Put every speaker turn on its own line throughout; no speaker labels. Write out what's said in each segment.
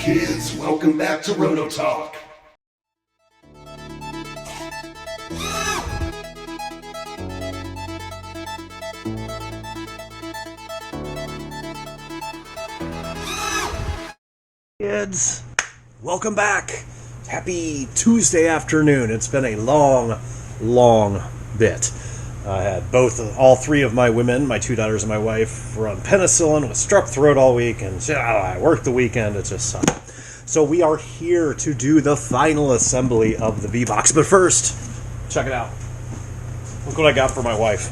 kids, welcome back to Roto Talk.
Kids, welcome back. Happy Tuesday afternoon. It's been a long bit. I had all three of my women, my two daughters and my wife, were on penicillin with strep throat all week, and I worked the weekend. It just sucked. So we are here to do the final assembly of the Vbox. But first, check it out. Look what I got for my wife.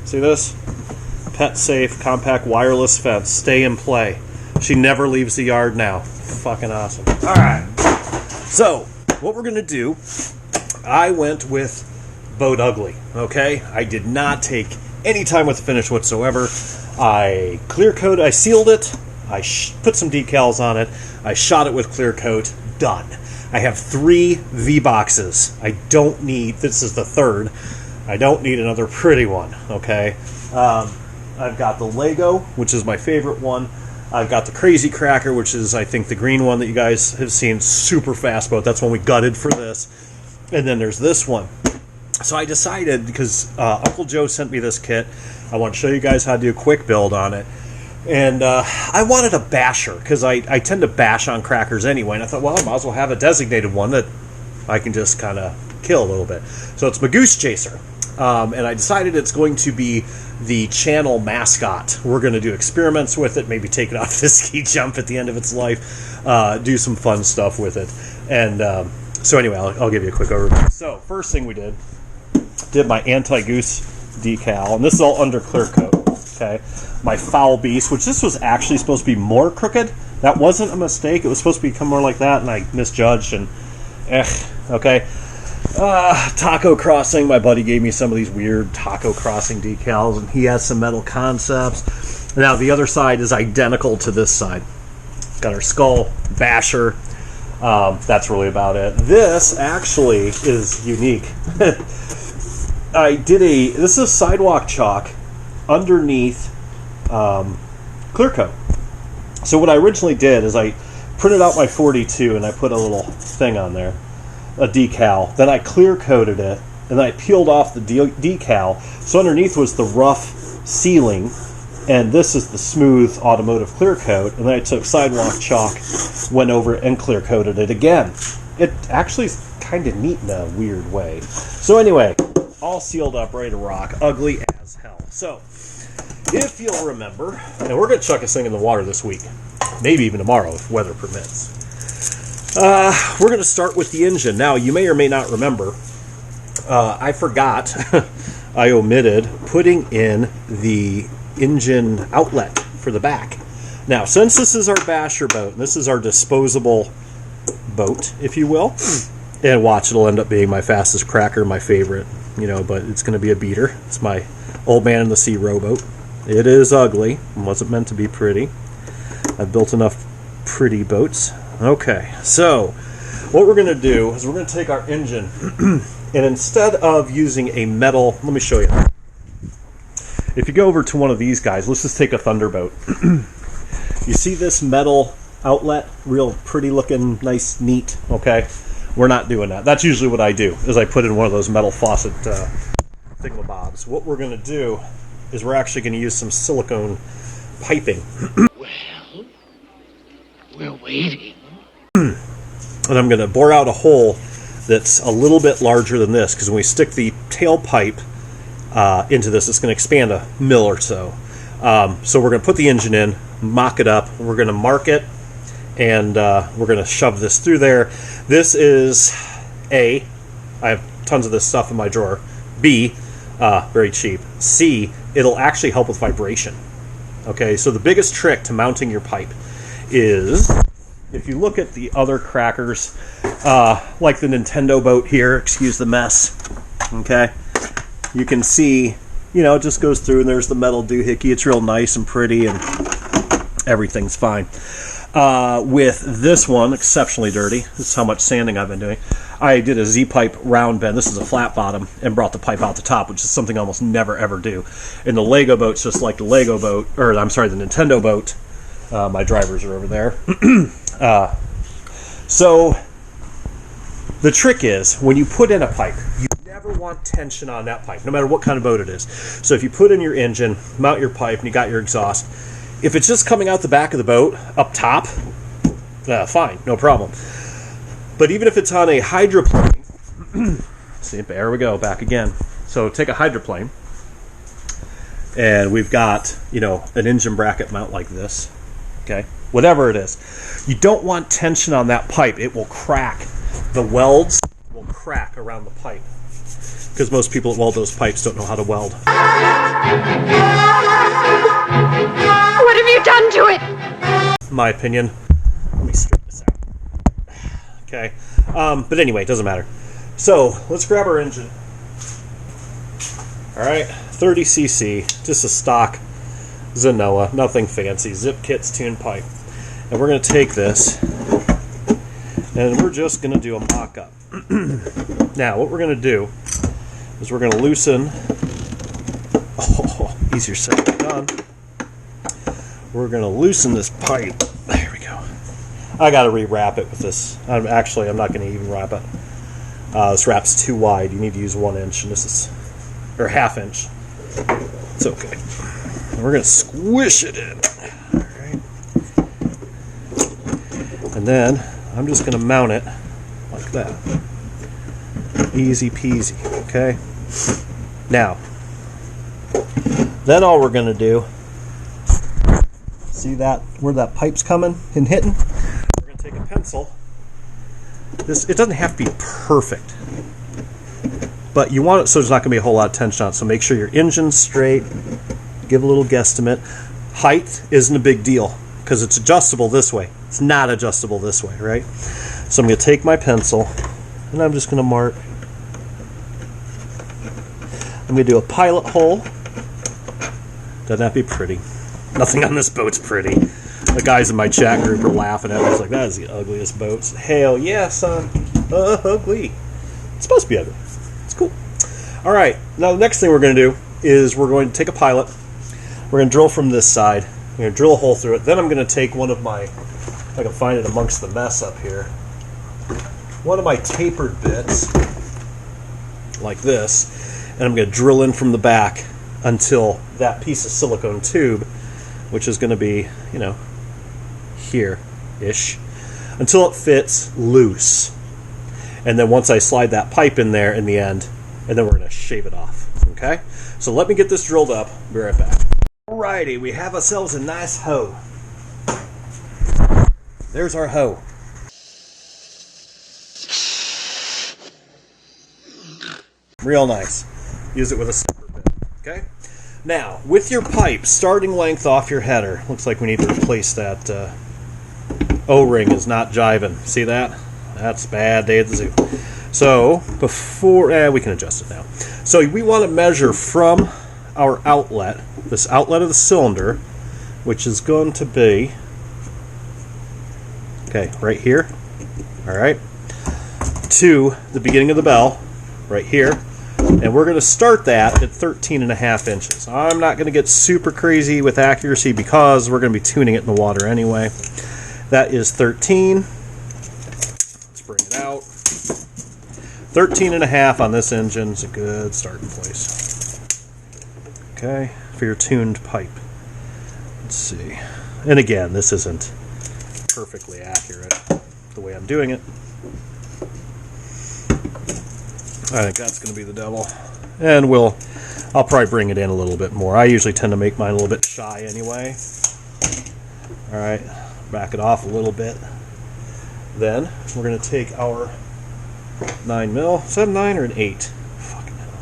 See this? Pet safe, compact wireless fence. Stay and play. She never leaves the yard now. Fucking awesome. All right. So, what we're going to do, I went with Boat Ugly, okay? I did not take any time with the finish whatsoever. I sealed it. I put some decals on it. I shot it with clear coat. Done. I have 3 V-Boxes. This is the third. I don't need another pretty one, okay? I've got the Lego, which is my favorite one. I've got the Crazy Cracker, which is, I think, the green one that you guys have seen. Super fast boat. That's one we gutted for this. And then there's this one. So I decided, because Uncle Joe sent me this kit, I want to show you guys how to do a quick build on it. And I wanted a basher, because I tend to bash on crackers anyway. And I thought, well, I might as well have a designated one that I can just kind of kill a little bit. So it's my Goose Chaser. And I decided it's going to be the channel mascot. We're going to do experiments with it, maybe take it off the ski jump at the end of its life, do some fun stuff with it. And so anyway, I'll give you a quick overview. So first thing we did my anti-goose decal, and this is all under clear coat, okay? My Foul Beast, which this was actually supposed to be more crooked. That wasn't a mistake. It was supposed to become more like that, and I misjudged, and okay. Taco Crossing, my buddy gave me some of these weird Taco Crossing decals, and he has some Metal Concepts. Now the other side is identical to this side. Got our skull, basher. That's really about it. This actually is unique. This is sidewalk chalk underneath clear coat. So what I originally did is I printed out my 42 and I put a little thing on there, a decal. Then I clear coated it, and then I peeled off the decal. So underneath was the rough sealing, and this is the smooth automotive clear coat. And then I took sidewalk chalk, went over it, and clear coated it again. It actually is kind of neat in a weird way. So anyway, all sealed up, ready to rock, ugly as hell. So if you'll remember, and we're going to chuck this thing in the water this week, maybe even tomorrow if weather permits. We're going to start with the engine. Now, you may or may not remember, I forgot, I omitted putting in the engine outlet for the back. Now, since this is our basher boat, and this is our disposable boat, if you will, and watch, it'll end up being my fastest cracker, my favorite, but it's going to be a beater. It's my Old Man in the Sea rowboat. It is ugly. It wasn't meant to be pretty. I've built enough pretty boats. Okay, so what we're going to do is we're going to take our engine and instead of using a metal, let me show you. If you go over to one of these guys, let's just take a Thunderboat. You see this metal outlet? Real pretty looking, nice, neat, okay? We're not doing that. That's usually what I do, is I put in one of those metal faucet thingamabobs. What we're going to do is we're actually going to use some silicone piping.
Well, we're waiting.
And I'm going to bore out a hole that's a little bit larger than this, because when we stick the tailpipe into this, it's going to expand a mil or so. So we're going to put the engine in, mock it up, we're going to mark it, and we're going to shove this through there. This is A, I have tons of this stuff in my drawer. B, very cheap. C, it'll actually help with vibration. Okay, so the biggest trick to mounting your pipe is, if you look at the other crackers, like the Nintendo boat here, excuse the mess, okay, you can see, it just goes through and there's the metal doohickey. It's real nice and pretty and everything's fine. With this one, exceptionally dirty. This is how much sanding I've been doing. I did a Z-pipe round bend. This is a flat bottom, and brought the pipe out the top, which is something I almost never ever do. And the Lego boat's just like the Lego boat, or I'm sorry, the Nintendo boat. My drivers are over there. So the trick is when you put in a pipe, you never want tension on that pipe, no matter what kind of boat it is. So if you put in your engine, mount your pipe, and you got your exhaust, if it's just coming out the back of the boat up top, fine, no problem. But even if it's on a hydroplane, see, there we go, back again. So take a hydroplane, and we've got, an engine bracket mount like this, okay? Whatever it is. You don't want tension on that pipe. It will crack. The welds will crack around the pipe because most people that weld those pipes don't know how to weld.
What have you done to it?
In my opinion. Let me straighten this out. Okay. But anyway, it doesn't matter. So, let's grab our engine. Alright, 30cc, just a stock Zenoa, nothing fancy, ZippKits tuned pipe. And we're going to take this, and we're just going to do a mock-up. Now, what we're going to do is we're going to loosen, easier said than done. We're going to loosen this pipe. There we go. I got to rewrap it with this. I'm not going to even wrap it. This wrap's too wide. You need to use 1 inch, and this is, or ½ inch. It's okay. And we're going to squish it in. All right. And then I'm just going to mount it like that. Easy peasy. Okay. Now, then all we're going to do, see that where that pipe's coming and hitting? We're going to take a pencil. It doesn't have to be perfect, but you want it so there's not going to be a whole lot of tension on it. So make sure your engine's straight. Give a little guesstimate. Height isn't a big deal because it's adjustable this way. It's not adjustable this way, right? So I'm going to take my pencil and I'm just going to mark. I'm going to do a pilot hole. Doesn't have to be pretty. Nothing on this boat's pretty. The guys in my chat group are laughing at me. It's like, that is the ugliest boat. Hell yeah, son. Ugly. It's supposed to be ugly. It's cool. All right. Now the next thing we're going to do is we're going to take a pilot. We're going to drill from this side. We're going to drill a hole through it. Then I'm going to take one of my, if I can find it amongst the mess up here, one of my tapered bits, like this, and I'm going to drill in from the back until that piece of silicone tube, which is going to be, here-ish, until it fits loose. And then once I slide that pipe in there in the end, and then we're going to shave it off. Okay? So let me get this drilled up. Be right back. Alrighty, we have ourselves a nice hoe. There's our hoe. Real nice. Use it with a slipper bit. Okay? Now, with your pipe starting length off your header, looks like we need to replace that O-ring is not jiving. See that? That's a bad day at the zoo. So, before, we can adjust it now. So we want to measure from our outlet, this outlet of the cylinder, which is going to be, okay, right here, all right, to the beginning of the bell, right here. And we're going to start that at 13.5 inches. I'm not going to get super crazy with accuracy because we're going to be tuning it in the water anyway. That is 13. Let's bring it out. 13.5 on this engine is a good starting place. Okay, for your tuned pipe. Let's see. And again, this isn't perfectly accurate the way I'm doing it. I think that's going to be the devil. And I'll probably bring it in a little bit more. I usually tend to make mine a little bit shy anyway. Alright, back it off a little bit. Then, we're going to take our 9mm. Is that a 9 or an 8? Fucking hell.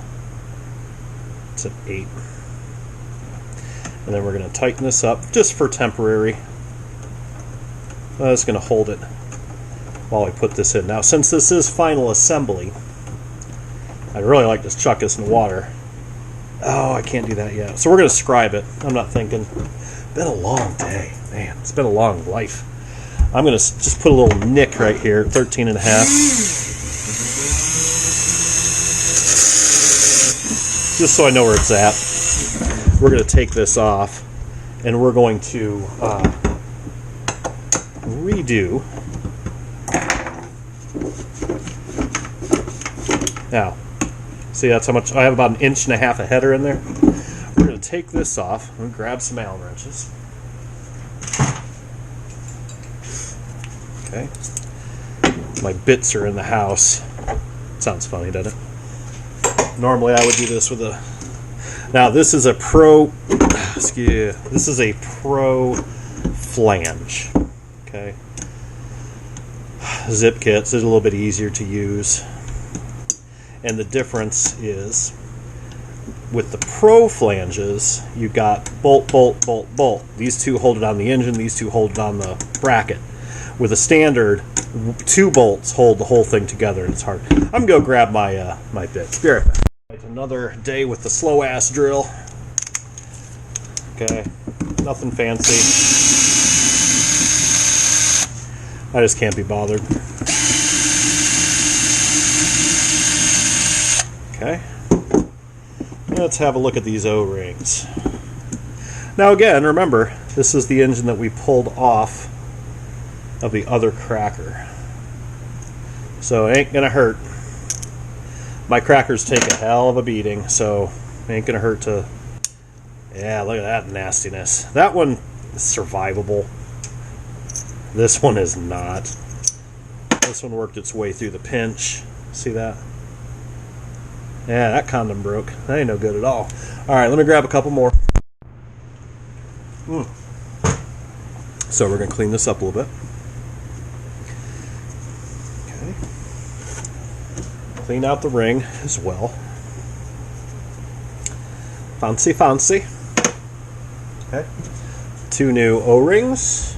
It's an 8. And then we're going to tighten this up just for temporary. I'm just going to hold it while I put this in. Now, since this is final assembly, I'd really like to chuck this in the water. Oh, I can't do that yet. So we're going to scribe it. I'm not thinking. Been a long day. Man, it's been a long life. I'm going to just put a little nick right here, 13.5. Just so I know where it's at. We're going to take this off, and we're going to redo Now, see, that's how much, I have about 1.5 inches of header in there. We're going to take this off. I'm going to grab some Allen wrenches. Okay. My bits are in the house. Sounds funny, doesn't it? Normally I would do this with a... Now, this is a pro... This is a pro flange. Okay. ZippKits is a little bit easier to use. And the difference is, with the pro flanges, you got bolt, bolt, bolt, bolt. These two hold it on the engine, these two hold it on the bracket. With a standard, 2 bolts hold the whole thing together, and it's hard. I'm going to go grab my my bits. Be right back. Right, another day with the slow-ass drill. Okay, nothing fancy. I just can't be bothered. Okay, let's have a look at these O-rings. Now again, remember, this is the engine that we pulled off of the other cracker. So it ain't gonna hurt. My crackers take a hell of a beating, so it ain't gonna hurt to... Yeah, look at that nastiness. That one is survivable. This one is not. This one worked its way through the pinch. See that? Yeah, that condom broke. That ain't no good at all. Alright, let me grab a couple more. So we're going to clean this up a little bit. Okay. Clean out the ring as well. Fancy, fancy. Okay. 2 new O-rings.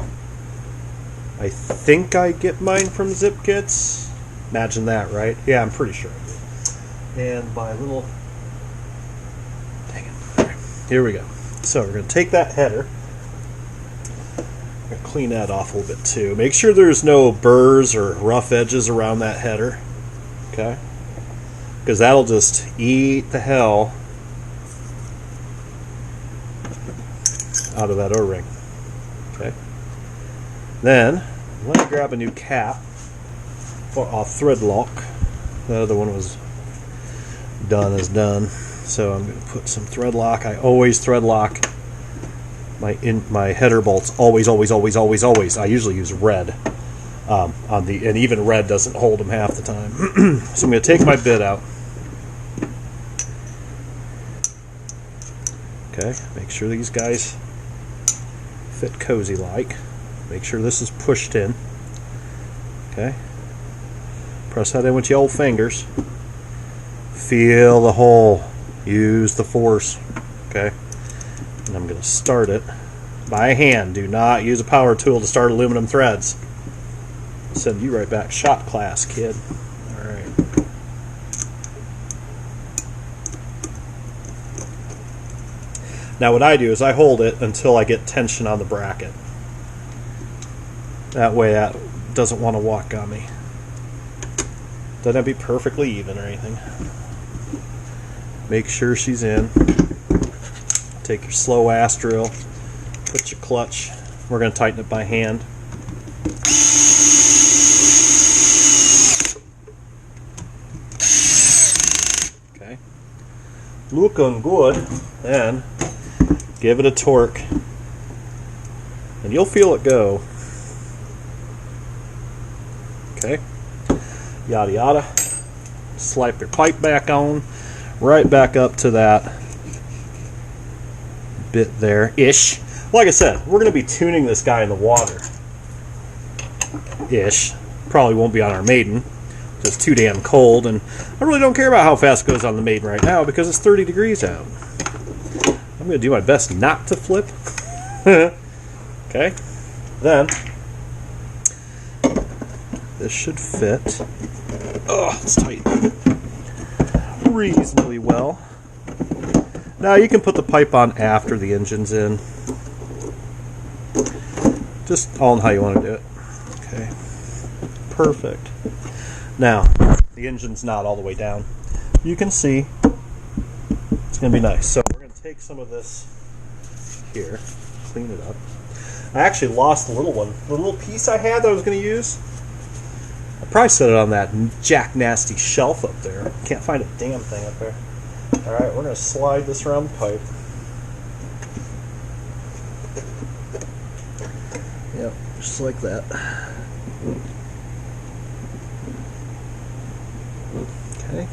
I think I get mine from ZippKits. Imagine that, right? Yeah, I'm pretty sure I did. And my little... Dang it. All right, here we go. So we're going to take that header. I'm going to clean that off a little bit too. Make sure there's no burrs or rough edges around that header. Okay? Because that'll just eat the hell out of that O-ring. Okay? Then, let me grab a new cap for our thread lock. The other one was done as done. So I'm going to put some thread lock. I always thread lock my header bolts. Always, always, always, always, always. I usually use red. And even red doesn't hold them half the time. So I'm going to take my bit out. Okay, make sure these guys fit cozy like. Make sure this is pushed in. Okay. Press that in with your old fingers. Feel the hole. Use the force. Okay. And I'm going to start it by hand. Do not use a power tool to start aluminum threads. Send you right back shop class, kid. Alright. Now what I do is I hold it until I get tension on the bracket. That way that doesn't want to walk on me. Doesn't have to be perfectly even or anything. Make sure she's in. Take your slow ass drill. Put your clutch. We're going to tighten it by hand. Okay. Looking good. Then give it a torque. And you'll feel it go. Okay. Yada yada. Slap your pipe back on. Right back up to that bit there ish. Like I said, we're going to be tuning this guy in the water ish. Probably won't be on our maiden. It's too damn cold, and I really don't care about how fast it goes on the maiden right now because it's 30 degrees out. I'm going to do my best not to flip. Okay. Then this should fit. Oh, it's tight. Reasonably well. Now you can put the pipe on after the engine's in. Just all in how you want to do it. Okay. Perfect. Now, the engine's not all the way down. You can see it's going to be nice. So we're going to take some of this here, clean it up. I actually lost the little one. The little piece I had that I was going to use. I'll probably set it on that jack nasty shelf up there. Can't find a damn thing up there. Alright, we're going to slide this around the pipe. Yep, just like that. Okay.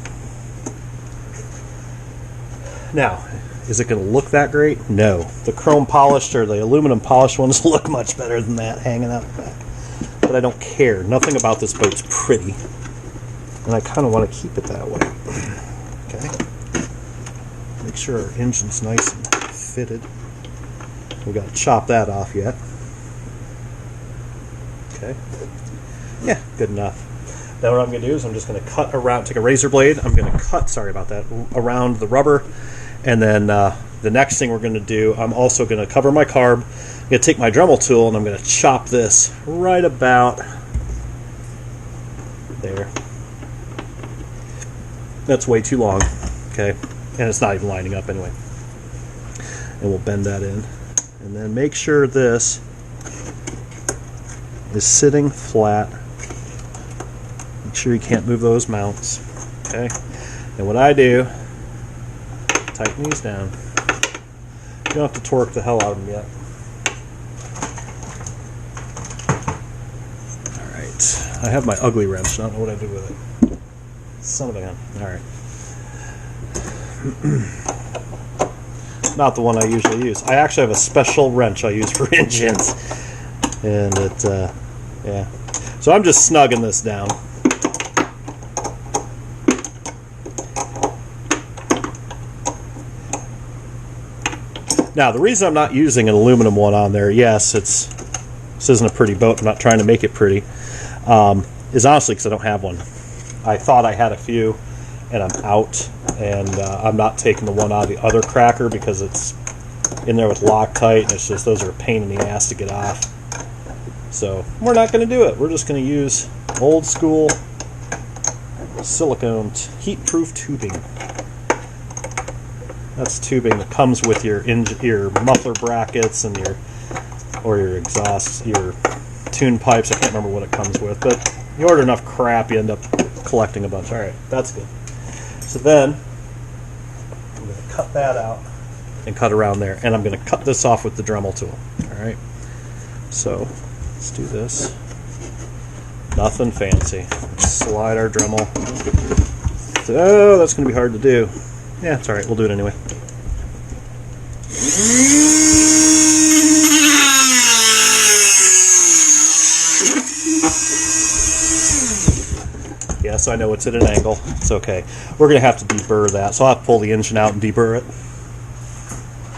Now, is it going to look that great? No. The chrome polished or the aluminum polished ones look much better than that hanging out the back. But I don't care. Nothing about this boat's pretty. And I kind of want to keep it that way. Okay. Make sure our engine's nice and fitted. We got to chop that off yet. Okay. Yeah, good enough. Now what I'm going to do is I'm just going to cut around, take a razor blade, I'm going to cut, sorry about that, around the rubber, and then the next thing we're going to do, I'm also going to cover my carb, I'm going to take my Dremel tool, and I'm going to chop this right about there. That's way too long, okay, and it's not even lining up anyway. And we'll bend that in, and then make sure this is sitting flat. Make sure you can't move those mounts. Okay. And what I do, tighten these down. You don't have to torque the hell out of them yet. Alright. I have my ugly wrench. I don't know what I do with it. Son of a gun. Alright. Not the one I usually use. I actually have a special wrench I use for engines. And it, yeah. So I'm just snugging this down. Now, the reason I'm not using an aluminum one on there, yes, this isn't a pretty boat, I'm not trying to make it pretty, is honestly because I don't have one. I thought I had a few, and I'm out, and I'm not taking the one out of the other cracker because it's in there with Loctite, and it's just, those are a pain in the ass to get off. So, we're not going to do it. We're just going to use old school silicone heat-proof tubing. That's tubing that comes with your muffler brackets and your exhaust, your tune pipes. I can't remember what it comes with, but you order enough crap, you end up collecting a bunch. All right, that's good. So then I'm going to cut that out and cut around there, and I'm going to cut this off with the Dremel tool. All right. So let's do this. Nothing fancy. Let's slide our Dremel. Oh, that's going to be hard to do. Yeah, it's alright, we'll do it anyway. Yes, I know it's at an angle. It's okay. We're going to have to deburr that, so I'll have to pull the engine out and deburr it.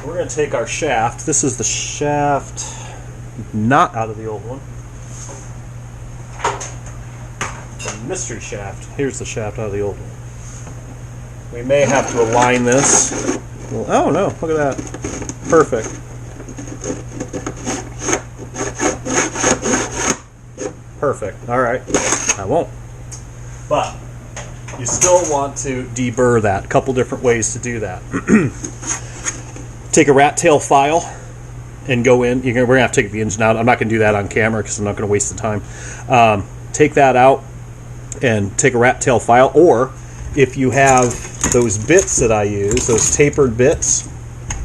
We're going to take our shaft. This is the shaft not out of the old one. The mystery shaft. Here's the shaft out of the old one. We may have to align this. Well, oh no, look at that. Perfect. Perfect. Alright. I won't. But you still want to deburr that. A couple different ways to do that. Take a rat tail file and go in. We're going to have to take the engine out. I'm not going to do that on camera because I'm not going to waste the time. Take that out and take a rat tail file, or if you have those bits that I use, those tapered bits,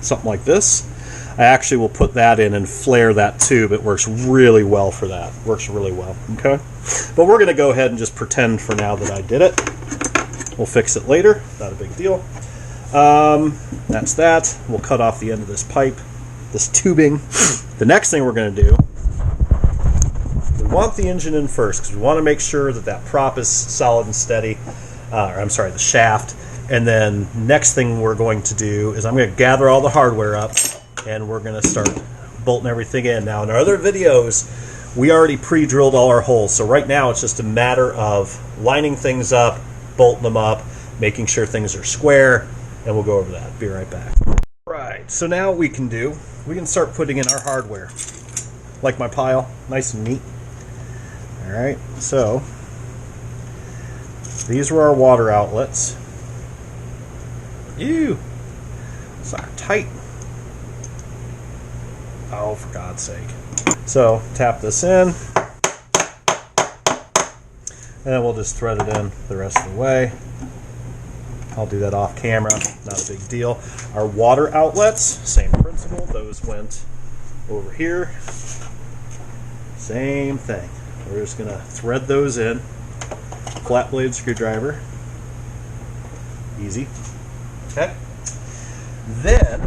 something like this, I actually will put that in and flare that tube. It works really well for that. Works really well, okay? But we're going to go ahead and just pretend for now that I did it. We'll fix it later. Not a big deal. That's that. We'll cut off the end of this pipe, this tubing. The next thing we're going to do, we want the engine in first because we want to make sure that that prop is solid and steady. The shaft. And then next thing we're going to do is I'm going to gather all the hardware up and we're going to start bolting everything in. Now in our other videos, we already pre-drilled all our holes. So right now it's just a matter of lining things up, bolting them up, making sure things are square, and we'll go over that. Be right back. Right, so now what we can start putting in our hardware. Like my pile, nice and neat. Alright, so these were our water outlets. Ew! Those are tight. Oh, for God's sake. So, tap this in. And then we'll just thread it in the rest of the way. I'll do that off camera, not a big deal. Our water outlets, same principle. Those went over here. Same thing. We're just going to thread those in. Flat blade screwdriver. Easy. Okay. Then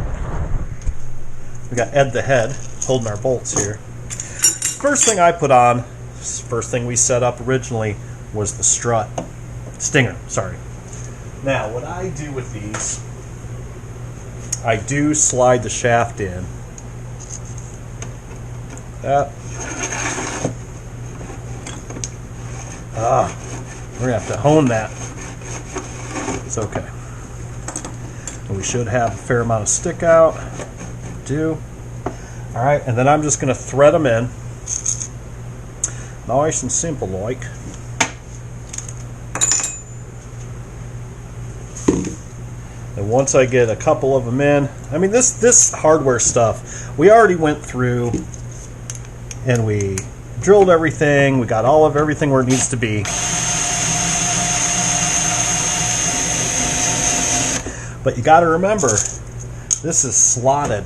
we got Ed the head holding our bolts here. First thing I put on, first thing we set up originally was the strut. Stinger, sorry. Now, what I do with these, I do slide the shaft in. That. We're going to have to hone that. It's okay. We should have a fair amount of stick out. Do. Alright, and then I'm just going to thread them in. Nice and simple like. And once I get a couple of them in, I mean this hardware stuff, we already went through and we drilled everything, we got all of everything where it needs to be. But you got to remember, this is slotted.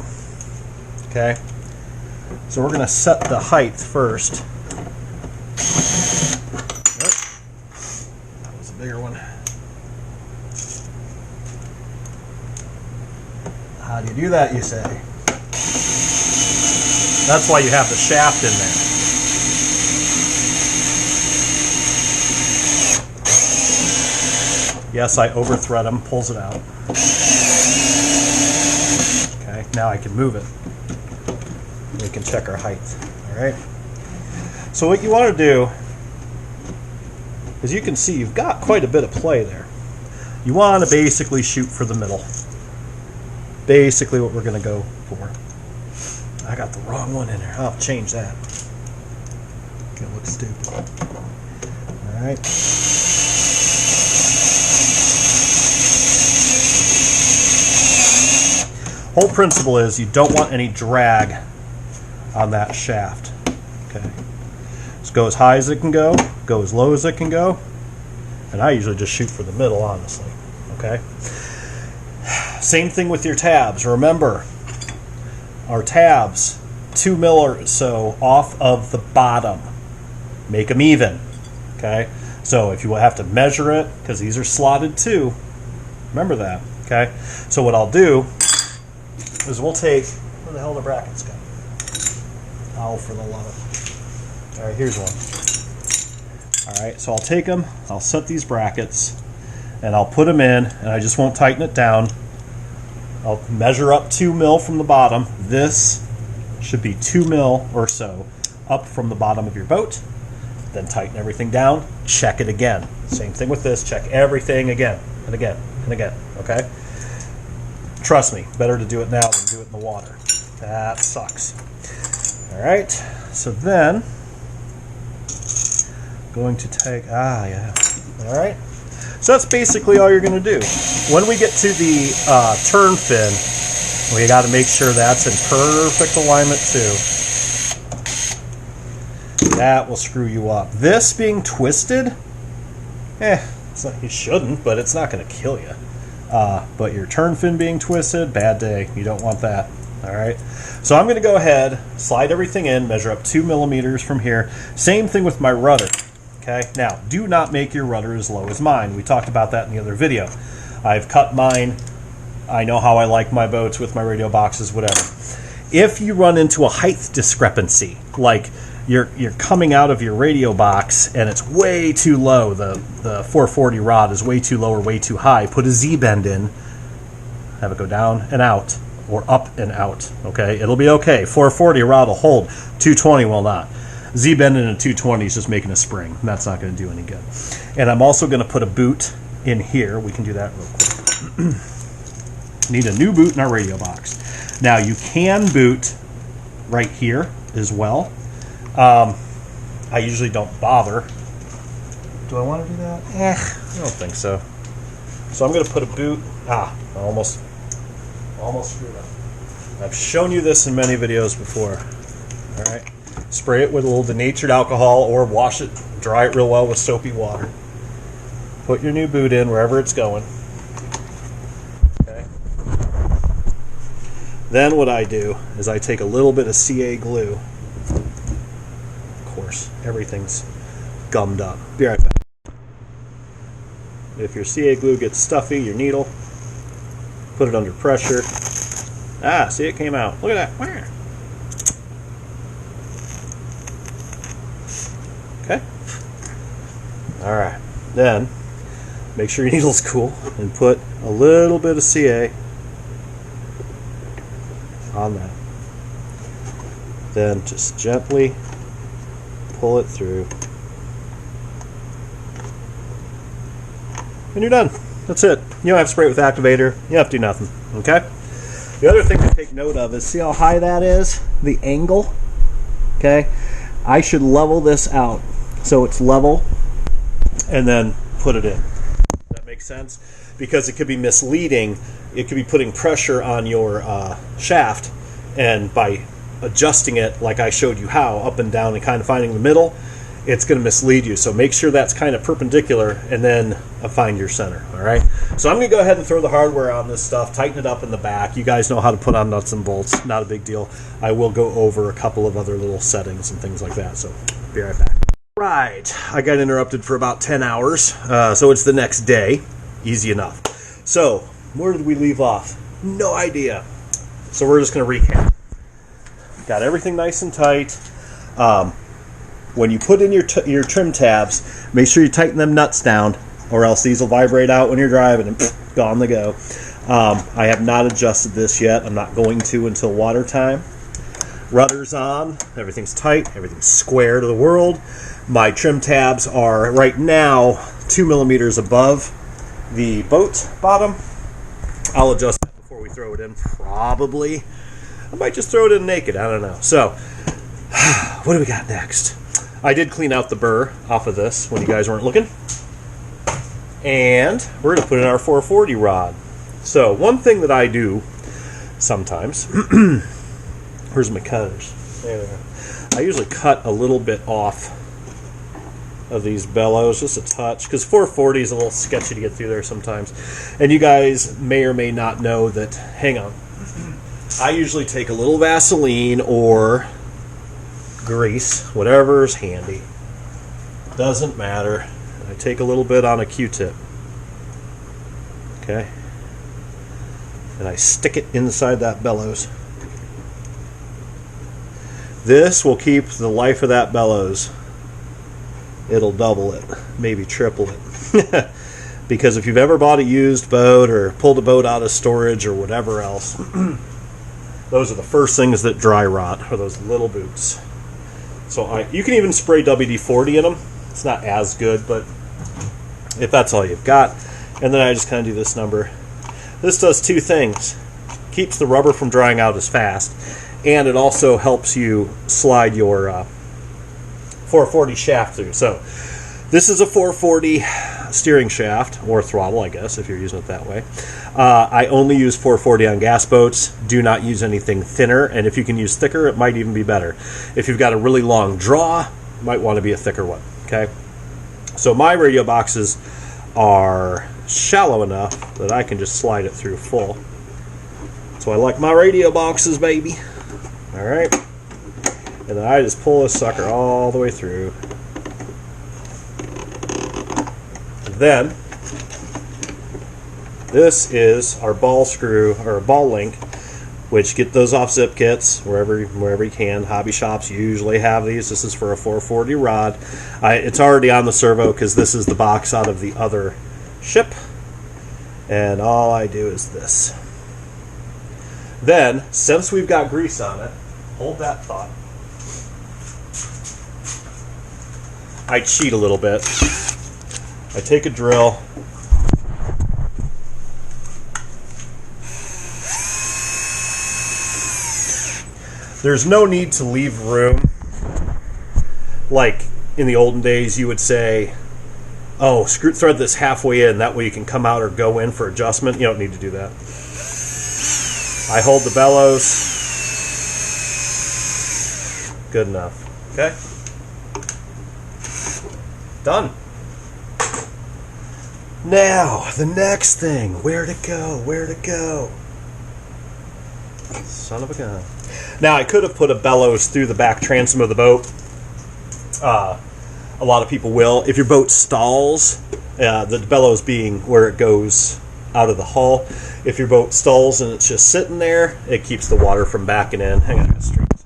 Okay? So we're going to set the height first. That was a bigger one. How do you do that, you say? That's why you have the shaft in there. Yes, I over-thread them, pulls it out. Okay, now I can move it. We can check our height. Alright? So what you want to do, as you can see, you've got quite a bit of play there. You want to basically shoot for the middle. Basically what we're going to go for. I got the wrong one in there. I'll change that. It looks stupid. Alright. Whole principle is you don't want any drag on that shaft. Okay. Just go as high as it can go as low as it can go, and I usually just shoot for the middle, honestly. Okay. Same thing with your tabs. Remember, our tabs 2 mil or so off of the bottom. Make them even. Okay. So if you have to measure it, because these are slotted too, remember that. Okay. So what I'll do is we'll take, where the hell are the brackets go? Oh, for the love of it. Alright, here's one. Alright, so I'll take them, I'll set these brackets, and I'll put them in, and I just won't tighten it down. I'll measure up 2 mil from the bottom. This should be 2 mil or so up from the bottom of your boat. Then tighten everything down, check it again. Same thing with this, check everything again, and again, and again, okay? Trust me, better to do it now than do it in the water. That sucks. Alright, so then, going to take, yeah. Alright, so that's basically all you're going to do. When we get to the turn fin, we got to make sure that's in perfect alignment too. That will screw you up. This being twisted, it's not, you shouldn't, but it's not going to kill you. But your turn fin being twisted, bad day. You don't want that. Alright, so I'm going to go ahead, slide everything in, measure up 2 millimeters from here. Same thing with my rudder. Okay, now do not make your rudder as low as mine. We talked about that in the other video. I've cut mine. I know how I like my boats with my radio boxes, whatever. If you run into a height discrepancy, like you're coming out of your radio box and it's way too low, the 440 rod is way too low or way too high, put a Z-bend in, have it go down and out, or up and out, okay? It'll be okay. 440 rod will hold, 220 will not. Z-bend in a 220 is just making a spring, and that's not going to do any good. And I'm also going to put a boot in here. We can do that real quick. Need a new boot in our radio box. Now, you can boot right here as well. I usually don't bother. Do I want to do that? I don't think so. So I'm going to put a boot. I almost screwed up. I've shown you this in many videos before. All right. Spray it with a little denatured alcohol or wash it Dry it real well with soapy water. Put your new boot in wherever it's going. Okay. Then what I do is I take a little bit of CA glue. Of course, everything's gummed up. Be right back. If your CA glue gets stuffy, your needle, put it under pressure. Ah, see, it came out. Look at that. Where? Okay. All right. Then make sure your needle's cool and put a little bit of CA on that. Then just gently pull it through. And you're done. That's it. You don't have to spray it with activator. You don't have to do nothing. Okay? The other thing to take note of is, see how high that is? The angle? Okay? I should level this out so it's level and then put it in. Does that make sense? Because it could be misleading. It could be putting pressure on your shaft, and by adjusting it like I showed you how, up and down and kind of finding the middle, it's going to mislead you. So make sure that's kind of perpendicular and then find your center. All right. So I'm going to go ahead and throw the hardware on this stuff, tighten it up in the back. You guys know how to put on nuts and bolts. Not a big deal. I will go over a couple of other little settings and things like that. So be right back. Right. I got interrupted for about 10 hours. So it's the next day. Easy enough. So where did we leave off? No idea. So we're just going to recap. Got everything nice and tight. When you put in your trim tabs, make sure you tighten them nuts down, or else these will vibrate out when you're driving and gone they go. I have not adjusted this yet. I'm not going to until water time. Rudder's on. Everything's tight. Everything's square to the world. My trim tabs are right now 2 millimeters above the boat bottom. I'll adjust that before we throw it in, probably. I might just throw it in naked. I don't know. So, what do we got next? I did clean out the burr off of this when you guys weren't looking. And we're going to put in our 440 rod. So one thing that I do sometimes, where's my cutters? There. I usually cut a little bit off of these bellows, just a touch, because 440 is a little sketchy to get through there sometimes. And you guys may or may not know that, hang on, I usually take a little Vaseline or grease, whatever's handy, doesn't matter. I take a little bit on a Q-tip, okay, and I stick it inside that bellows. This will keep the life of that bellows. It'll double it, maybe triple it. Because if you've ever bought a used boat or pulled a boat out of storage or whatever else, those are the first things that dry rot, are those little boots. So you can even spray WD-40 in them. It's not as good, but if that's all you've got. And then I just kind of do this number. This does two things. Keeps the rubber from drying out as fast, and it also helps you slide your 440 shaft through. So this is a 440 steering shaft, or throttle, I guess, if you're using it that way. I only use 440 on gas boats. Do not use anything thinner, and if you can use thicker, it might even be better. If you've got a really long draw, you might want to be a thicker one, okay? So my radio boxes are shallow enough that I can just slide it through full. So I like my radio boxes, baby. All right. And then I just pull this sucker all the way through. Then this is our ball screw, or ball link, which get those off ZippKits wherever you can. Hobby shops usually have these. This is for a 440 rod. It's already on the servo because this is the box out of the other ship. And all I do is this. Then, since we've got grease on it, hold that thought. I cheat a little bit. I take a drill. There's no need to leave room. Like in the olden days, you would say, oh, thread this halfway in, that way you can come out or go in for adjustment. You don't need to do that. I hold the bellows. Good enough. Okay? Done. Now, the next thing. Where'd it go? Where'd it go? Son of a gun. Now, I could have put a bellows through the back transom of the boat. A lot of people will. If your boat stalls, the bellows being where it goes out of the hull. If your boat stalls and it's just sitting there, it keeps the water from backing in. Hang on, I got strings.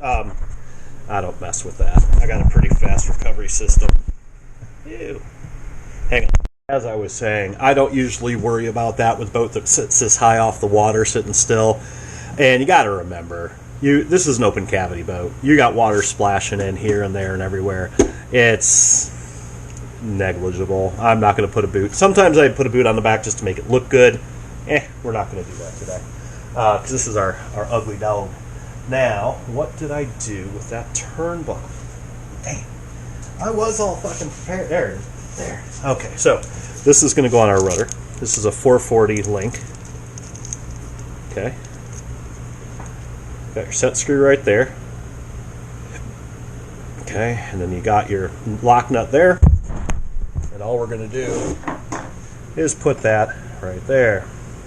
I don't mess with that. I got a pretty fast recovery system. Ew. Hang on. As I was saying, I don't usually worry about that with a boat that sits this high off the water, sitting still. And you got to remember, this is an open cavity boat. You got water splashing in here and there and everywhere. It's negligible. I'm not going to put a boot. Sometimes I put a boot on the back just to make it look good. We're not going to do that today because this is our ugly dog. Now, what did I do with that turnbuckle? Dang, I was all fucking prepared. There. Okay, so this is going to go on our rudder. This is a 440 link. Okay. Got your set screw right there. Okay, and then you got your lock nut there. And all we're going to do is put that right there.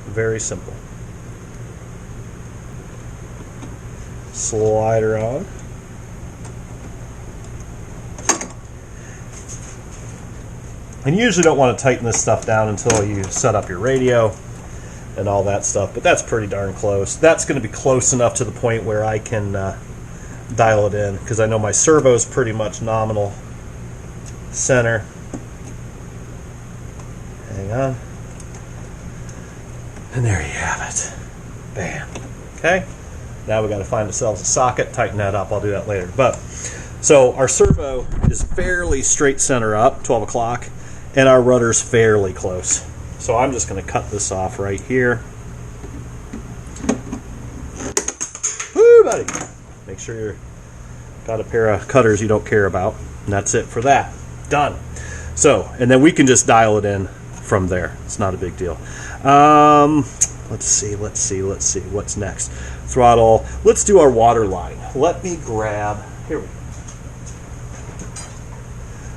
Very simple. Slide her on. And you usually don't want to tighten this stuff down until you set up your radio and all that stuff, but that's pretty darn close. That's going to be close enough to the point where I can dial it in, because I know my servo is pretty much nominal center. Hang on. And there you have it. Bam. Okay. Now we got to find ourselves a socket, tighten that up. I'll do that later. But so our servo is fairly straight center up, 12 o'clock, and our rudder's fairly close. So I'm just going to cut this off right here. Woo, buddy. Make sure you've got a pair of cutters you don't care about. And that's it for that. Done. So, and then we can just dial it in from there. It's not a big deal. Let's see. What's next? Throttle. Let's do our water line. Let me grab. Here we go.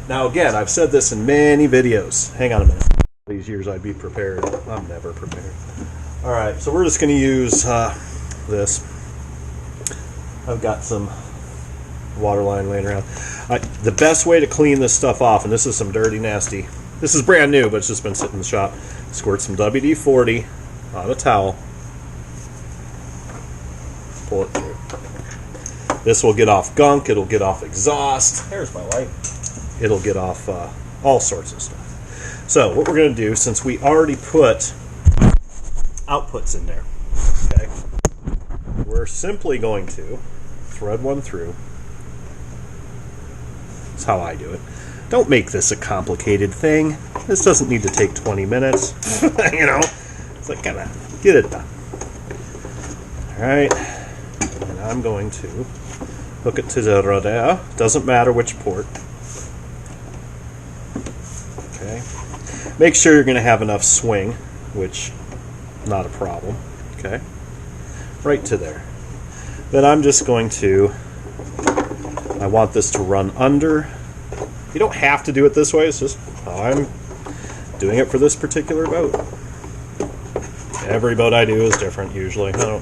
Now, again, I've said this in many videos. Hang on a minute. These years I'd be prepared. I'm never prepared. All right, so we're just going to use this. I've got some water line laying around. The best way to clean this stuff off, and this is some dirty, nasty. This is brand new, but it's just been sitting in the shop. Squirt some WD-40 on a towel. Pull it through. This will get off gunk. It'll get off exhaust. There's my light. It'll get off all sorts of stuff. So what we're going to do, since we already put outputs in there, okay, we're simply going to thread one through. That's how I do it. Don't make this a complicated thing. This doesn't need to take 20 minutes. You know, it's like, kind of get it done. All right, and I'm going to hook it to the rudder. Doesn't matter which port. Okay. Make sure you're going to have enough swing, which not a problem. Okay. Right to there. Then I'm just going to, I want this to run under. You don't have to do it this way. It's just how I'm doing it for this particular boat. Every boat I do is different usually. I don't,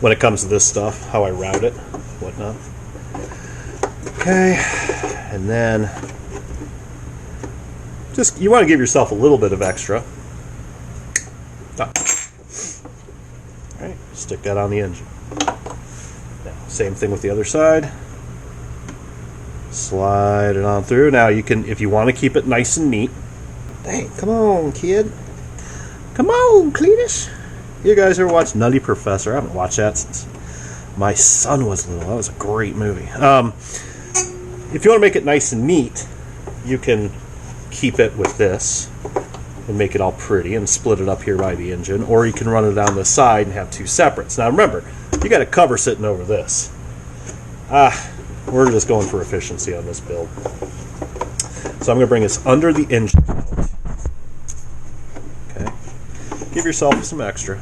when it comes to this stuff, how I route it, whatnot. Okay. And then just, you want to give yourself a little bit of extra. All right, stick that on the engine. Now, same thing with the other side. Slide it on through. Now you can, if you want to keep it nice and neat. Dang, come on, kid. Come on, Cletus. You guys ever watch Nutty Professor? I haven't watched that since my son was little. That was a great movie. If you want to make it nice and neat, you can keep it with this and make it all pretty and split it up here by the engine, or you can run it down the side and have two separates. Now remember, you got a cover sitting over this. We're just going for efficiency on this build. So I'm going to bring this under the engine mount. Okay. Give yourself some extra.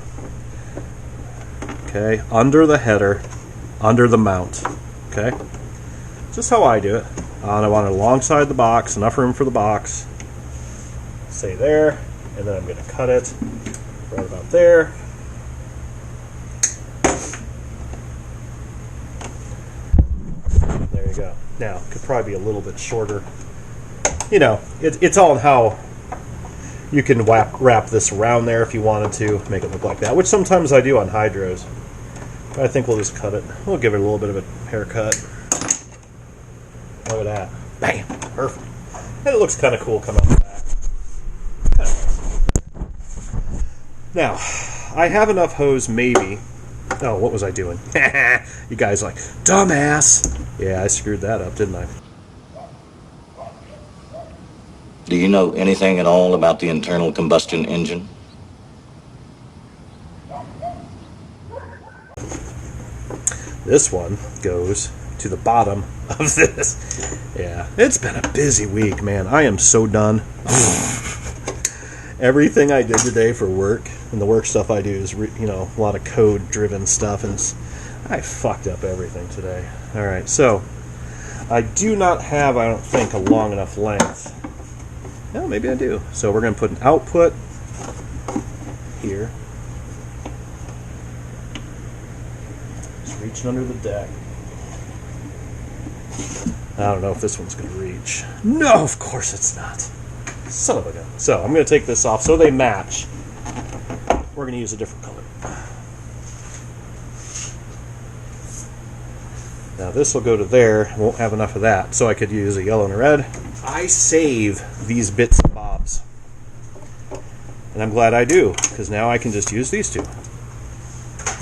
Okay. Under the header, under the mount. Okay. Just how I do it. And I want it alongside the box, enough room for the box. Say there, and then I'm going to cut it right about there. There you go. Now, it could probably be a little bit shorter. You know, it's all in how you can wrap this around there if you wanted to, make it look like that, which sometimes I do on hydros. But I think we'll just cut it. We'll give it a little bit of a haircut. Look at that. Bam! Perfect. And it looks kind of cool coming out the back. Now, I have enough hose, maybe. Oh, what was I doing? You guys like, dumbass! Yeah, I screwed that up, didn't I?
Do you know anything at all about the internal combustion engine?
This one goes to the bottom of this. Yeah, it's been a busy week, man. I am so done. Everything I did today for work, and the work stuff I do is, a lot of code-driven stuff, and I fucked up everything today. All right, so I do not have, I don't think, a long enough length. No, maybe I do. So we're going to put an output here. Just reaching under the deck. I don't know if this one's going to reach. No, of course it's not. Son of a gun. So I'm going to take this off so they match. We're going to use a different color. Now this will go to there. Won't have enough of that, so I could use a yellow and a red. I save these bits and bobs. And I'm glad I do, because now I can just use these two.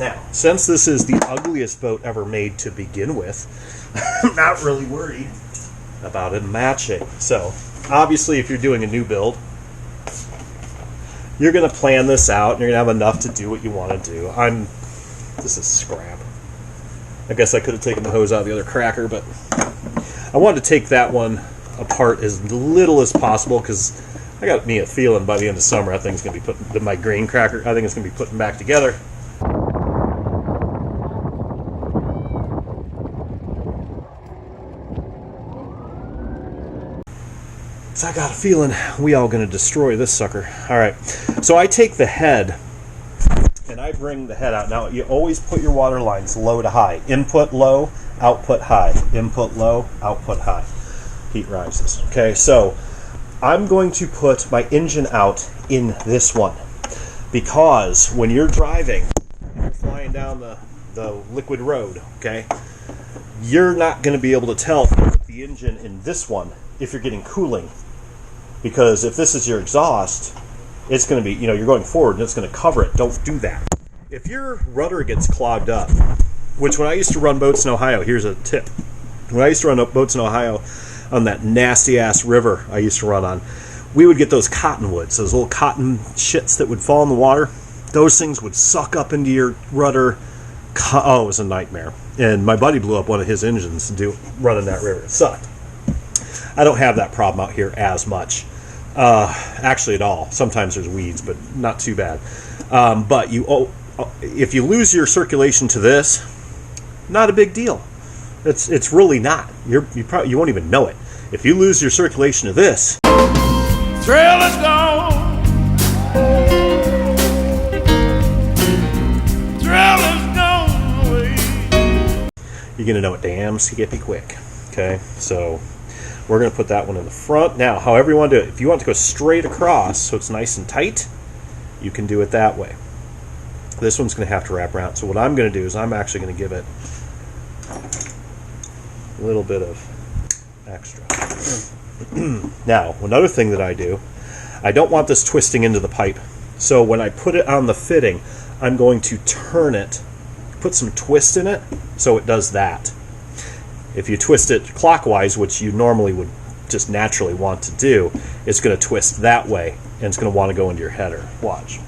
Now, since this is the ugliest boat ever made to begin with, I'm not really worried about it matching. So, obviously, if you're doing a new build, you're going to plan this out, and you're going to have enough to do what you want to do. This is scrap. I guess I could have taken the hose out of the other cracker, but I wanted to take that one apart as little as possible, because I got me a feeling by the end of summer, I think it's going to be putting my green cracker, I think it's going to be putting back together. So I got a feeling we all going to destroy this sucker. All right, so I take the head and I bring the head out. Now you always put your water lines low to high. Input low, output high. Input low, output high. Heat rises. Okay, so I'm going to put my engine out in this one, because when you're driving, you're flying down the liquid road, okay, you're not going to be able to tell if you put the engine in this one if you're getting cooling. Because if this is your exhaust, it's going to be, you're going forward and it's going to cover it. Don't do that. If your rudder gets clogged up, which when I used to run boats in Ohio, here's a tip. When I used to run boats in Ohio on that nasty-ass river I used to run on, we would get those cottonwoods, those little cotton shits that would fall in the water. Those things would suck up into your rudder. Oh, it was a nightmare. And my buddy blew up one of his engines running that river. It sucked. I don't have that problem out here as much. Actually at all. Sometimes there's weeds, but not too bad. But if you lose your circulation to this, not a big deal. It's really not. You won't even know it. If you lose your circulation to this,
Trail is gone. Trail is gone away.
you're going to know it damn skippy quick. Okay, so we're going to put that one in the front. Now, however you want to do it, if you want to go straight across so it's nice and tight, you can do it that way. This one's going to have to wrap around. So what I'm going to do is I'm actually going to give it a little bit of extra. Now, another thing that I do, I don't want this twisting into the pipe. So when I put it on the fitting, I'm going to turn it, put some twist in it, so it does that. If you twist it clockwise, which you normally would just naturally want to do, it's going to twist that way, and it's going to want to go into your header. Watch.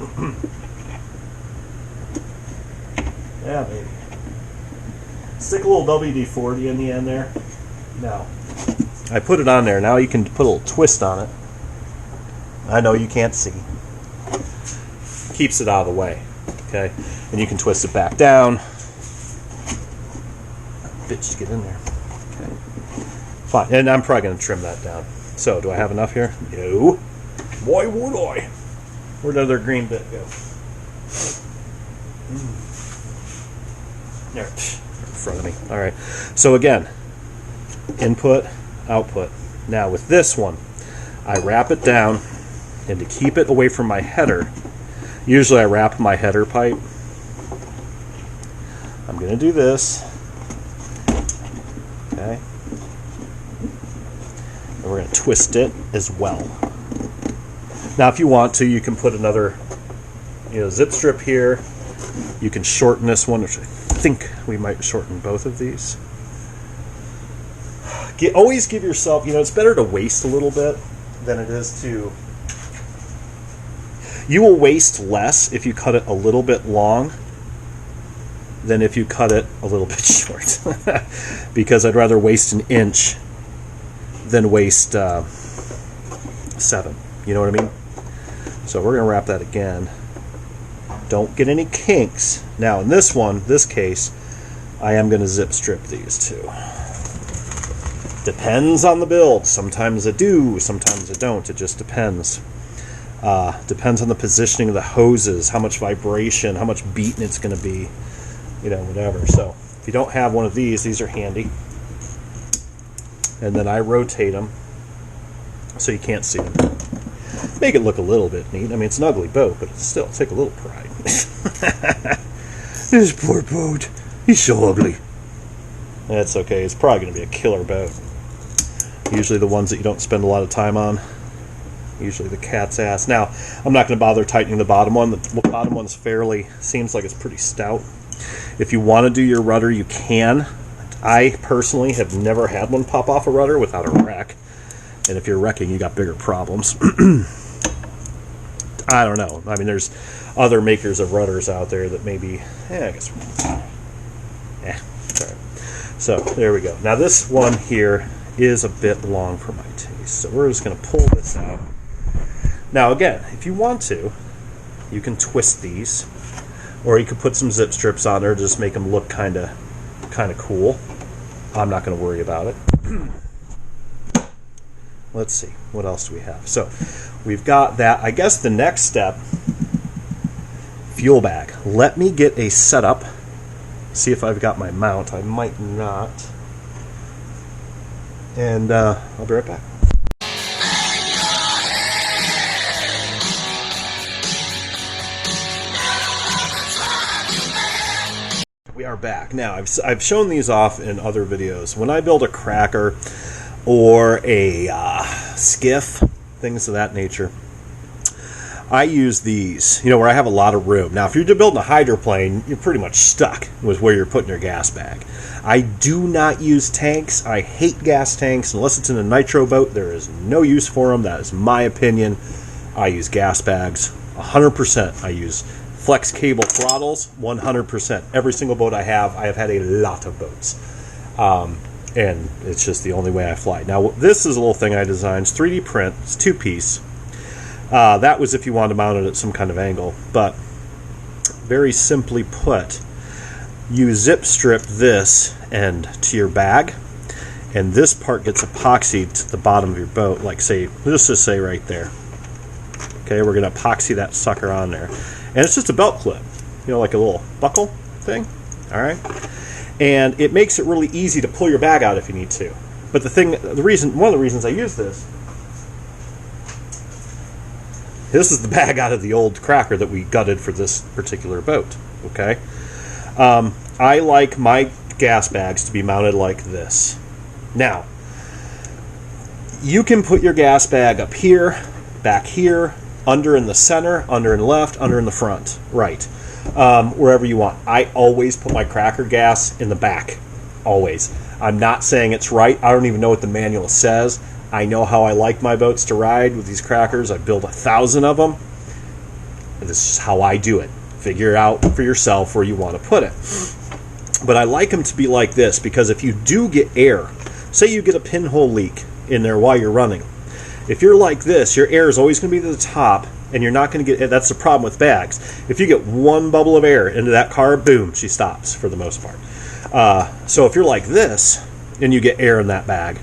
Yeah, baby. Stick a little WD-40 in the end there. Now, I put it on there. Now you can put a little twist on it. I know you can't see. Keeps it out of the way. Okay? And you can twist it back down. Bitch, get in there. Okay. Fine, and I'm probably going to trim that down. So, do I have enough here? No. Why would I? Where'd the other green bit go? There, in front of me. All right. So again, input, output. Now with this one, I wrap it down, and to keep it away from my header, usually I wrap my header pipe. I'm going to do this. Okay. And we're going to twist it as well. Now if you want to, you can put another zip strip here. You can shorten this one, which I think we might shorten both of these. Always give yourself, it's better to waste a little bit than it is to... You will waste less if you cut it a little bit long than if you cut it a little bit short. Because I'd rather waste an inch than waste 7. You know what I mean? So we're going to wrap that again. Don't get any kinks. Now in this case, I am going to zip strip these two. Depends on the build. Sometimes I do, sometimes I don't. It just depends. Depends on the positioning of the hoses, how much vibration, how much beating it's going to be, whatever. So if you don't have one of these are handy. And then I rotate them so you can't see them. Make it look a little bit neat. I mean, it's an ugly boat, but still, take a little pride. This poor boat. He's so ugly. That's okay. It's probably going to be a killer boat. Usually the ones that you don't spend a lot of time on. Usually the cat's ass. Now, I'm not going to bother tightening the bottom one. The bottom one's seems like it's pretty stout. If you want to do your rudder, you can. I personally have never had one pop off a rudder without a wreck. And if you're wrecking, you got bigger problems. I don't know. I mean, there's other makers of rudders out there that maybe... I guess... Sorry. So, there we go. Now, this one here is a bit long for my taste. So, we're just going to pull this out. Now, again, if you want to, you can twist these. Or you could put some zip strips on there to just make them look kind of cool. I'm not going to worry about it. Let's see. What else do we have? So, we've got that. I guess the next step, fuel bag. Let me get a setup. See if I've got my mount. I might not. And I'll be right back. We are back. Now, I've shown these off in other videos. When I build a cracker or a skiff, things of that nature, I use these, where I have a lot of room. Now, if you're building a hydroplane, you're pretty much stuck with where you're putting your gas bag. I do not use tanks. I hate gas tanks. Unless it's in a nitro boat, there is no use for them. That is my opinion. I use gas bags 100%. I use flex cable throttles 100%. Every single boat I have had a lot of boats. And it's just the only way I fly. Now, this is a little thing I designed. It's 3D print. It's 2-piece. That was if you wanted to mount it at some kind of angle. But very simply put, you zip strip this end to your bag, and this part gets epoxied to the bottom of your boat, like let's just say right there. Okay, we're going to epoxy that sucker on there. And it's just a belt clip, like a little buckle thing. All right. And it makes it really easy to pull your bag out if you need to. But one of the reasons I use this is the bag out of the old cracker that we gutted for this particular boat. Okay. I like my gas bags to be mounted like this. Now, you can put your gas bag up here, back here, under in the center, under in the left, under in the front, right. Wherever you want. I always put my cracker gas in the back. Always. I'm not saying it's right. I don't even know what the manual says. I know how I like my boats to ride with these crackers. I build 1,000 of them. This is how I do it. Figure out for yourself where you want to put it. But I like them to be like this because if you do get air, say you get a pinhole leak in there while you're running, if you're like this, your air is always going to be to the top, and you're not going to get... That's the problem with bags. If you get one bubble of air into that car, boom, she stops for the most part. So if you're like this, and you get air in that bag,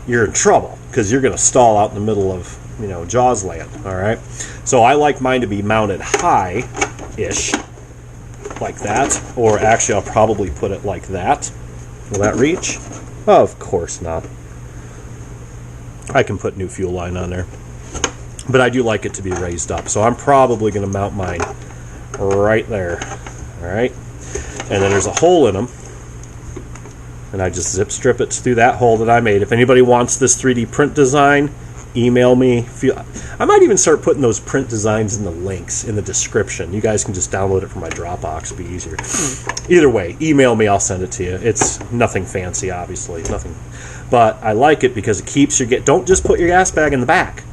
you're in trouble because you're going to stall out in the middle of, you know, Jaws land. All right. So I like mine to be mounted high-ish, like that. Or actually, I'll probably put it like that. Will that reach? Oh, of course not. I can put new fuel line on there. But I do like it to be raised up. So I'm probably going to mount mine right there. All right. And then there's a hole in them. And I just zip strip it through that hole that I made. If anybody wants this 3D print design, email me. I might even start putting those print designs in the links in the description. You guys can just download it from my Dropbox. It'll be easier. Either way, email me. I'll send it to you. It's nothing fancy, obviously. Nothing. But I like it because it keeps your... Don't just put your gas bag in the back.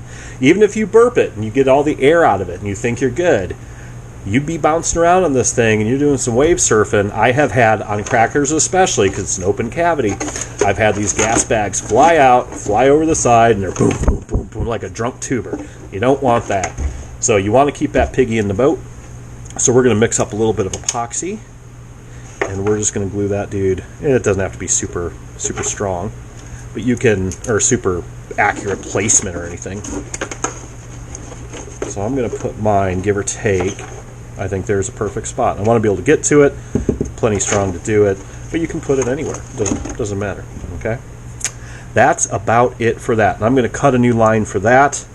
Even if you burp it and you get all the air out of it and you think you're good, you'd be bouncing around on this thing and you're doing some wave surfing. I have had, on crackers especially, because it's an open cavity, I've had these gas bags fly out, fly over the side, and they're boom, boom, boom, boom, like a drunk tuber. You don't want that. So you want to keep that piggy in the boat. So we're going to mix up a little bit of epoxy, and we're just going to glue that dude. And it doesn't have to be super, super strong, but you can, or super accurate placement or anything. So I'm going to put mine, give or take, I think there's a perfect spot. I want to be able to get to it, plenty strong to do it, but you can put it anywhere. Doesn't matter, okay? That's about it for that. And I'm going to cut a new line for that.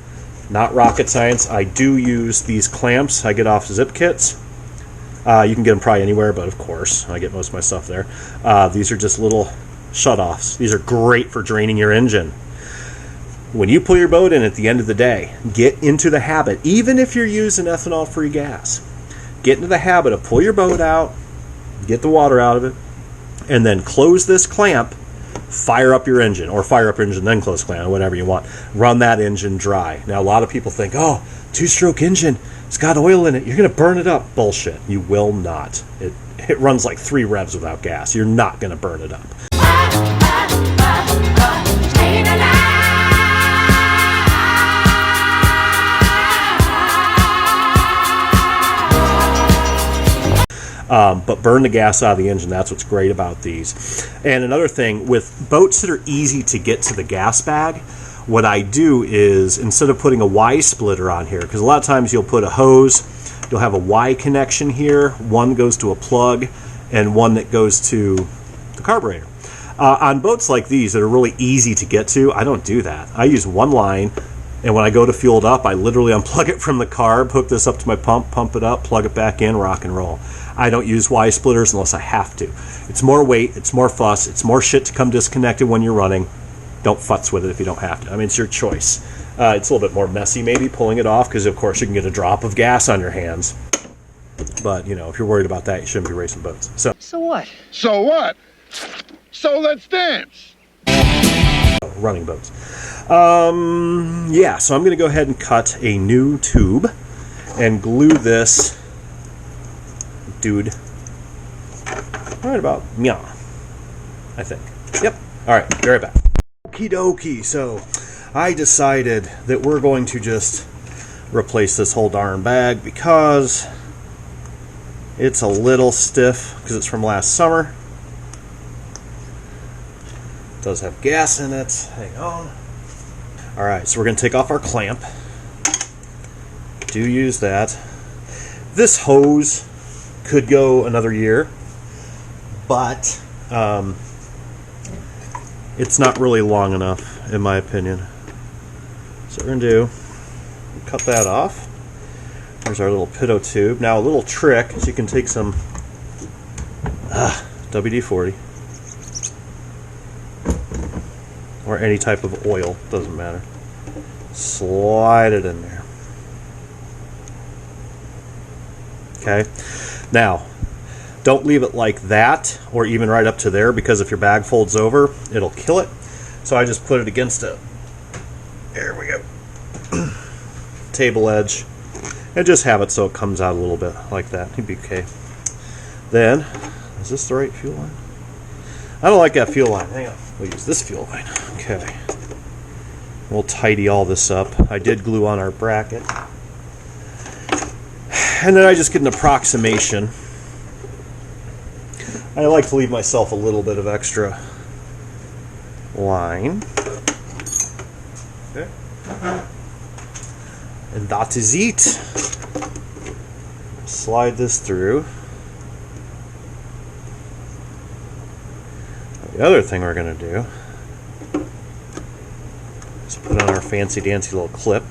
Not rocket science. I do use these clamps I get off ZippKits. You can get them probably anywhere, but of course, I get most of my stuff there. These are just little shutoffs. These are great for draining your engine. When you pull your boat in at the end of the day, get into the habit, even if you're using ethanol-free gas, get into the habit of pull your boat out, get the water out of it, and then close this clamp, fire up your engine, or fire up your engine, then close clamp, whatever you want. Run that engine dry. Now, a lot of people think, oh, two-stroke engine, it's got oil in it, you're going to burn it up. Bullshit. You will not. It runs like 3 revs without gas. You're not going to burn it up. But burn the gas out of the engine. That's what's great about these. And another thing, with boats that are easy to get to the gas bag, what I do is, instead of putting a Y splitter on here, because a lot of times you'll put a hose, you'll have a Y connection here, one goes to a plug, and one that goes to the carburetor. On boats like these that are really easy to get to, I don't do that. I use one line, and when I go to fuel it up, I literally unplug it from the carb, hook this up to my pump it up, plug it back in, rock and roll. I don't use Y splitters unless I have to. It's more weight, it's more fuss, it's more shit to come disconnected when you're running. Don't futz with it if you don't have to. I mean, it's your choice. It's a little bit more messy maybe pulling it off because, of course, you can get a drop of gas on your hands. But, you know, if you're worried about that, you shouldn't be racing boats.
So what?
So what? So let's dance.
Running boats. Yeah, so I'm going to go ahead and cut a new tube and glue this dude right about meow, I think. Yep. All right, be right back. Okie dokie. So I decided that we're going to just replace this whole darn bag because it's a little stiff because it's from last summer. It does have gas in it. Hang on. All right, so we're going to take off our clamp. Do use that. This hose could go another year, but it's not really long enough, in my opinion. So what we're going to do, cut that off. There's our little pitot tube. Now a little trick is you can take some WD-40 or any type of oil, doesn't matter. Slide it in there. Okay. Now, don't leave it like that or even right up to there because if your bag folds over, it'll kill it. So I just put it against a, there we go, table edge, and just have it so it comes out a little bit like that. It'd be okay. Then, is this the right fuel line? I don't like that fuel line. Hang on. We'll use this fuel line. Okay. We'll tidy all this up. I did glue on our bracket. And then I just get an approximation. I like to leave myself a little bit of extra line. Okay. And that is it. Slide this through. The other thing we're going to do is put on our fancy dancy little clip.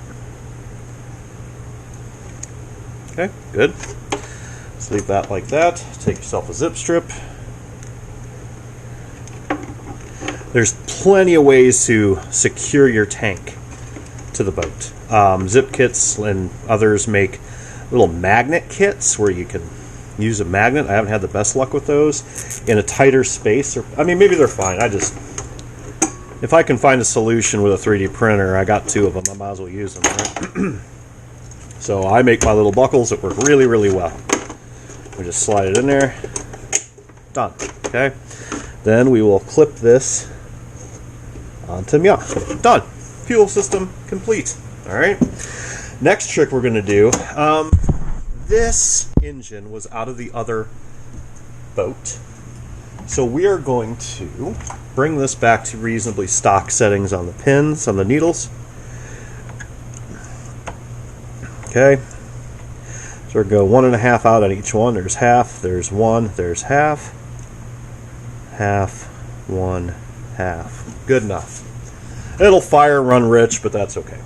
Okay, good. Let's leave that like that. Take yourself a zip strip. There's plenty of ways to secure your tank to the boat. ZippKits and others make little magnet kits where you can use a magnet. I haven't had the best luck with those in a tighter space. I mean, maybe they're fine. If I can find a solution with a 3D printer, I got 2 of them. I might as well use them. Right? So I make my little buckles that work really, really well. We just slide it in there. Done. Okay. Then we will clip this onto me. Done. Fuel system complete. All right. Next trick we're going to do. This engine was out of the other boat, so we are going to bring this back to reasonably stock settings on the pins, on the needles. Okay. So we're going to go 1.5 out on each one. There's half. There's 1. There's half. Half. 1. Half. Good enough. It'll fire, run rich, but that's okay.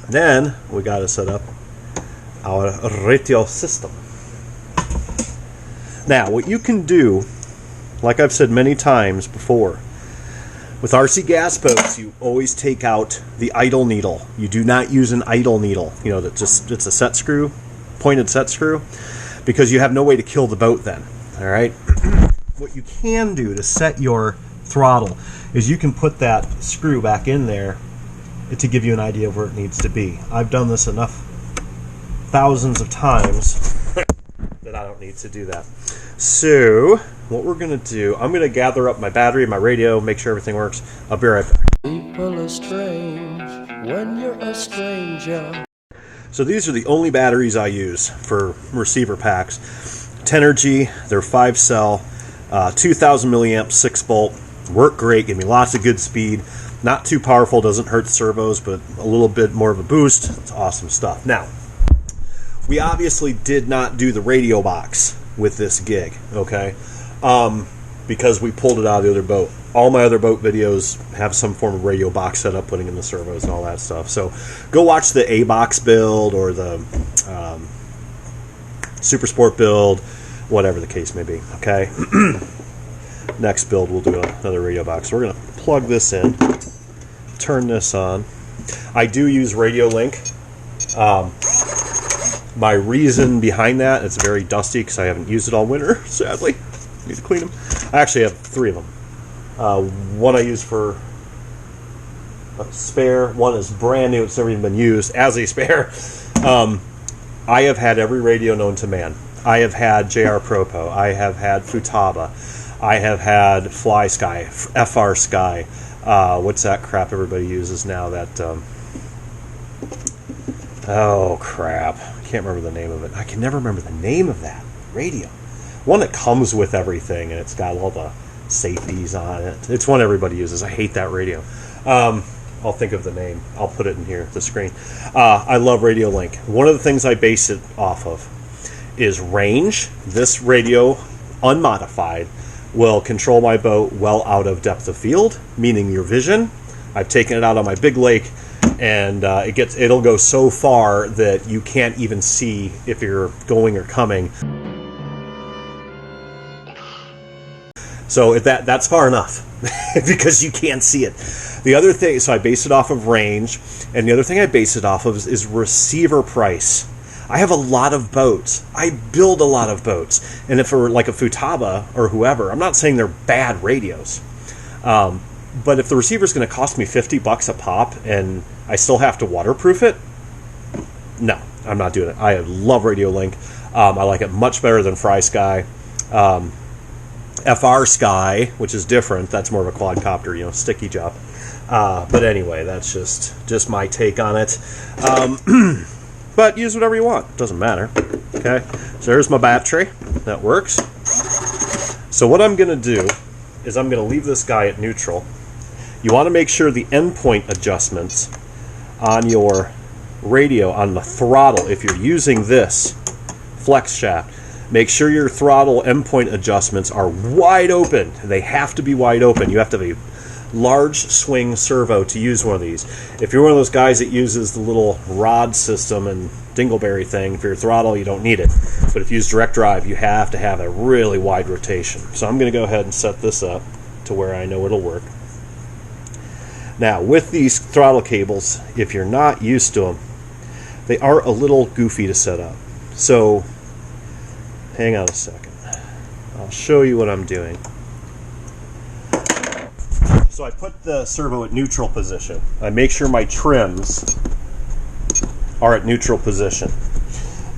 Then we got to set up our radio system. Now, what you can do, like I've said many times before, with RC gas boats, you always take out the idle needle. You do not use an idle needle. You know, it's a set screw, pointed set screw, because you have no way to kill the boat then. All right. What you can do to set your throttle is you can put that screw back in there to give you an idea of where it needs to be. I've done this enough thousands of times that I don't need to do that. So what we're going to do, I'm going to gather up my battery, my radio, make sure everything works. I'll be right back.
People are strange when you're a stranger.
So these are the only batteries I use for receiver packs. Tenergy, they're 5-cell, 2,000 milliamp, 6-bolt. Work great, give me lots of good speed. Not too powerful, doesn't hurt the servos, but a little bit more of a boost. It's awesome stuff. Now, we obviously did not do the radio box with this gig, okay? Because we pulled it out of the other boat. All my other boat videos have some form of radio box set up, putting in the servos and all that stuff. So go watch the A-Box build or the Super Sport build, whatever the case may be, okay? Next build, we'll do another radio box. So we're going to plug this in, turn this on. I do use Radio Link. My reason behind that, it's very dusty because I haven't used it all winter, sadly. Need to clean them. I actually have 3 of them. One I use for a spare. One is brand new. It's never even been used as a spare. I have had every radio known to man. I have had JR Propo. I have had Futaba. I have had Fly Sky, FR Sky. What's that crap everybody uses now? That oh crap! I can't remember the name of it. I can never remember the name of that radio. One that comes with everything and it's got all the safeties on it. It's one everybody uses. I hate that radio. I'll think of the name. I'll put it in here, the screen. I love Radio Link. One of the things I base it off of is range. This radio, unmodified, will control my boat well out of depth of field, meaning your vision. I've taken it out on my big lake, and it'll go so far that you can't even see if you're going or coming. So that's far enough because you can't see it. The other thing, so I base it off of range, and the other thing I base it off of is receiver price. I have a lot of boats. I build a lot of boats. And if for like a Futaba or whoever, I'm not saying they're bad radios. But if the receiver's going to cost me $50 a pop and I still have to waterproof it, no, I'm not doing it. I love Radio Link. I like it much better than Fry Sky. FR Sky, which is different. That's more of a quadcopter, sticky job. But anyway, that's just my take on it. But use whatever you want. Doesn't matter. Okay. So there's my battery. That works. So what I'm going to do is I'm going to leave this guy at neutral. you want to make sure the endpoint adjustments on your radio, on the throttle, if you're using this flex shaft, make sure your throttle endpoint adjustments are wide open. They have to be wide open. You have to have a large swing servo to use one of these. If you're one of those guys that uses the little rod system and dingleberry thing for your throttle, you don't need it. But if you use direct drive, you have to have a really wide rotation. So I'm going to go ahead and set this up to where I know it'll work. Now, with these throttle cables, if you're not used to them, they are a little goofy to set up. So, hang on a second. I'll show you what I'm doing. So I put the servo at neutral position. I make sure my trims are at neutral position.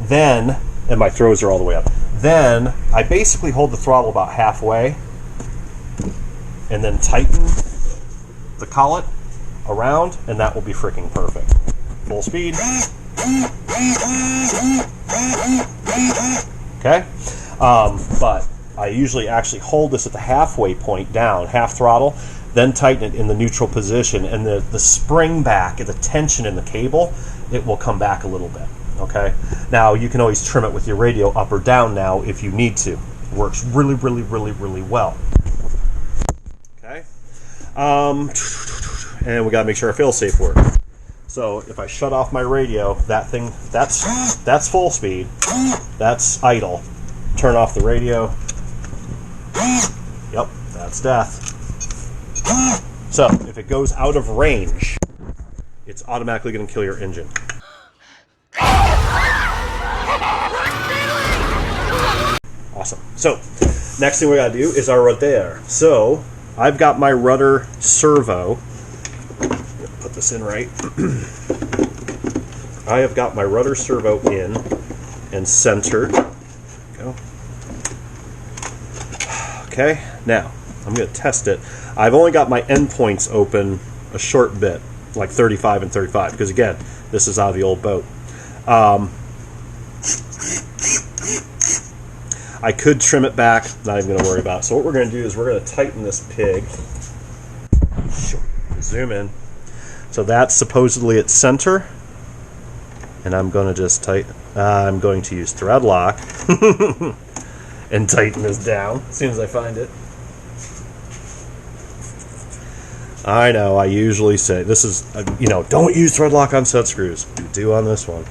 Then, and my throws are all the way up. Then, I basically hold the throttle about halfway and then tighten the collet around, and that will be freaking perfect. Full speed. Okay? But I usually actually hold this at the halfway point down, half throttle, then tighten it in the neutral position, and the spring back, the tension in the cable, it will come back a little bit. Okay? Now, you can always trim it with your radio up or down now if you need to. It works really, really, really, really well. Okay? And we got to make sure our failsafe works. So if I shut off my radio, that's full speed. That's idle. Turn off the radio. Yep, that's death. So if it goes out of range, it's automatically going to kill your engine. Awesome. So next thing we got to do is our rudder. So I've got my rudder servo. Put this in right. I have got my rudder servo in and centered. Go. Okay, now I'm going to test it. I've only got my endpoints open a short bit, like 35 and 35, because again, this is out of the old boat. I could trim it back, not even going to worry about it. So what we're going to do is we're going to tighten this pig. Zoom in. So that's supposedly at center, and I'm going to just tighten. I'm going to use thread lock and tighten this down as soon as I find it. I know, I usually say this is, don't use thread lock on set screws. You do on this one.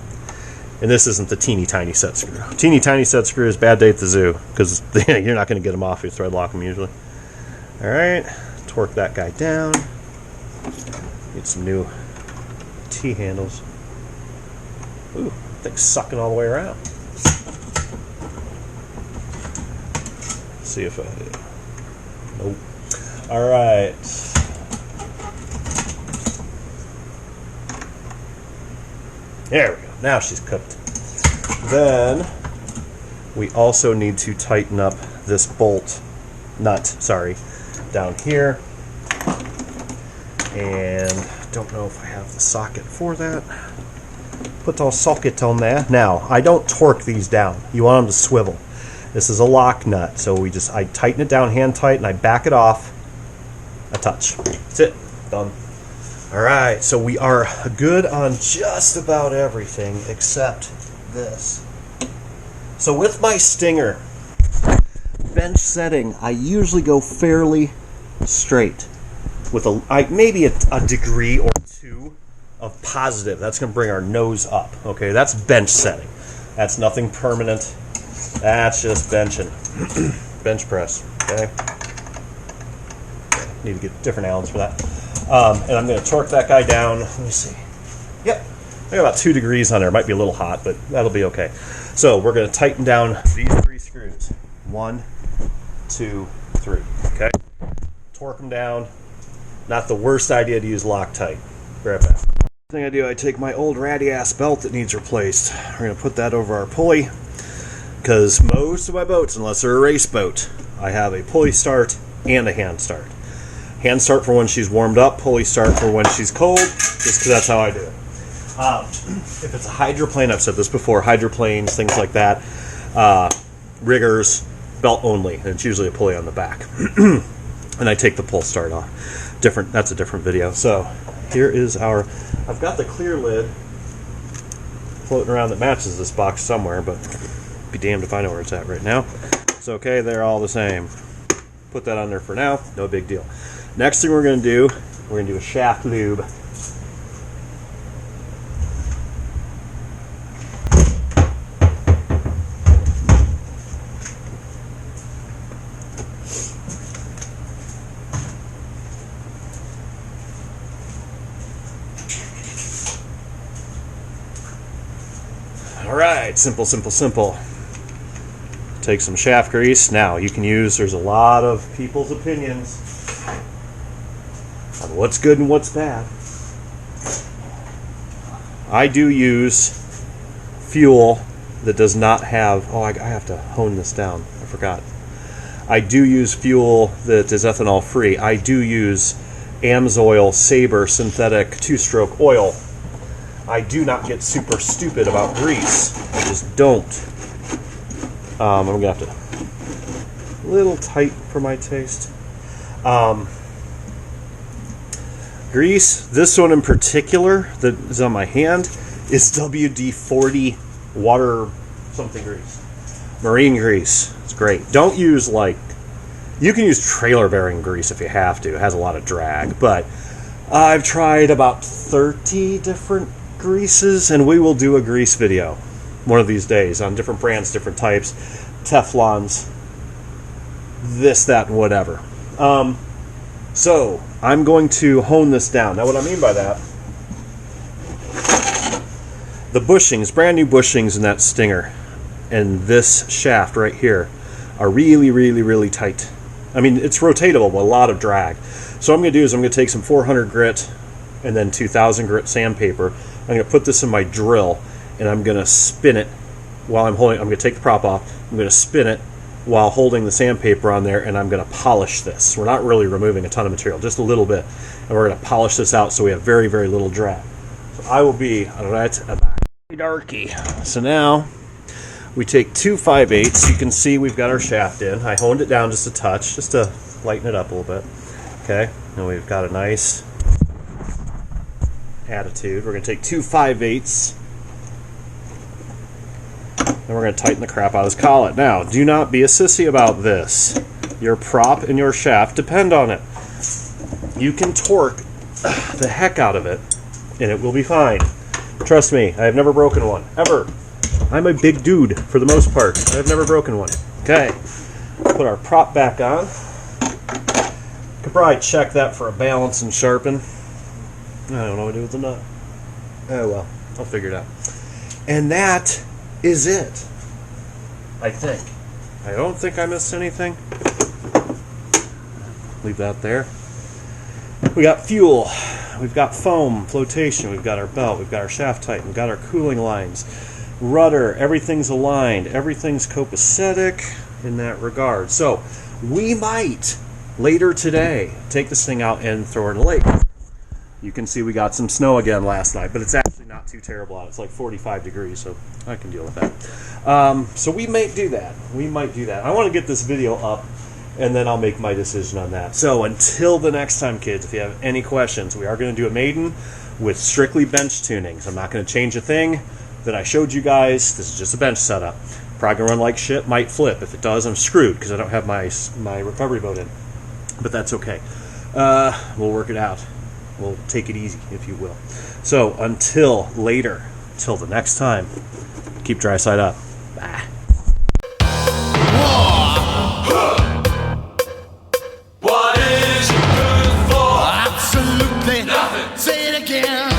And this isn't the teeny tiny set screw. Teeny tiny set screw is bad day at the zoo because you're not going to get them off your thread lock them usually. All right, torque that guy down. Get some new T-handles. Ooh, thing's sucking all the way around. Let's see if I... Nope. All right. There we go. Now she's cooked. Then we also need to tighten up this bolt nut, down here. And don't know if I have the socket for that. Put our socket on there. Now, I don't torque these down. You want them to swivel. This is a lock nut, so I tighten it down hand tight and I back it off a touch. That's it. Done. Alright, so we are good on just about everything except this. So with my Stinger bench setting, I usually go fairly straight with maybe a degree or two of positive. That's going to bring our nose up. Okay, that's bench setting. That's nothing permanent. That's just benching. Bench press. Okay. Need to get different Allens for that. And I'm going to torque that guy down. Let me see. Yep. I got about 2 degrees on there. It might be a little hot, but that'll be okay. So we're going to tighten down these 3 screws. 1, 2, 3. Okay. Torque them down. Not the worst idea to use Loctite. Grab that. First thing I do, I take my old ratty ass belt that needs replaced. We're going to put that over our pulley because most of my boats, unless they're a race boat, I have a pulley start and a hand start. Hand start for when she's warmed up, pulley start for when she's cold, just because that's how I do it. If it's a hydroplane, I've said this before, hydroplanes, things like that, riggers, belt only, and it's usually a pulley on the back. And I take the pull start off. That's a different video. So here is I've got the clear lid floating around that matches this box somewhere, but be damned if I know where it's at right now. It's okay, they're all the same. Put that on there for now, no big deal. Next thing we're going to do a shaft lube. Alright, simple, simple, simple. Take some shaft grease. Now, you can use, there's a lot of people's opinions on what's good and what's bad. I do use fuel that does not have, I have to hone this down, I forgot. I do use fuel that is ethanol free. I do use Amsoil Sabre synthetic 2-stroke oil. I do not get super stupid about grease. I just don't. I'm going to have to... A little tight for my taste. Grease, this one in particular that is on my hand, is WD-40 water something grease. Marine grease. It's great. Don't use you can use trailer bearing grease if you have to. It has a lot of drag. But I've tried about 30 different greases, and we will do a grease video one of these days on different brands, different types, Teflons, this, that, and whatever. So I'm going to hone this down. Now what I mean by that, the bushings, brand new bushings in that Stinger and this shaft right here are really, really, really tight. I mean, it's rotatable, but a lot of drag. So what I'm going to do is I'm going to take some 400 grit and then 2000 grit sandpaper. I'm going to put this in my drill, and I'm going to spin it while I'm holding. I'm going to take the prop off. I'm going to spin it while holding the sandpaper on there, and I'm going to polish this. We're not really removing a ton of material, just a little bit. And we're going to polish this out so we have very, very little drag. So I will be right back. Darky. So now we take 2 5/8. You can see we've got our shaft in. I honed it down just a touch, just to lighten it up a little bit. Okay, and we've got a nice attitude. We're going to take 2 5/8. Then we're going to tighten the crap out of this collet. Now, do not be a sissy about this. Your prop and your shaft depend on it. You can torque the heck out of it, and it will be fine. Trust me, I have never broken one, ever. I'm a big dude, for the most part. I have never broken one. Okay, put our prop back on. Could probably check that for a balance and sharpen. I don't know what to do with the nut. Oh well, I'll figure it out. And that is it, I think. I don't think I missed anything. Leave that there. We got fuel, we've got foam, flotation, we've got our belt, we've got our shaft tighten, we've got our cooling lines, rudder, everything's aligned, everything's copacetic in that regard. So we might later today take this thing out and throw it in a lake. You can see we got some snow again last night, but it's actually not too terrible out. It's like 45 degrees, so I can deal with that. So we might do that. We might do that. I want to get this video up, and then I'll make my decision on that. So until the next time, kids, if you have any questions, we are going to do a maiden with strictly bench tunings. I'm not going to change a thing that I showed you guys. This is just a bench setup. Probably going to run like shit, might flip. If it does, I'm screwed because I don't have my recovery boat in. But that's okay. We'll work it out. We'll take it easy, if you will. So until later, till the next time, keep dry side up. Bye.
What is it good for? Absolutely nothing. Say it again.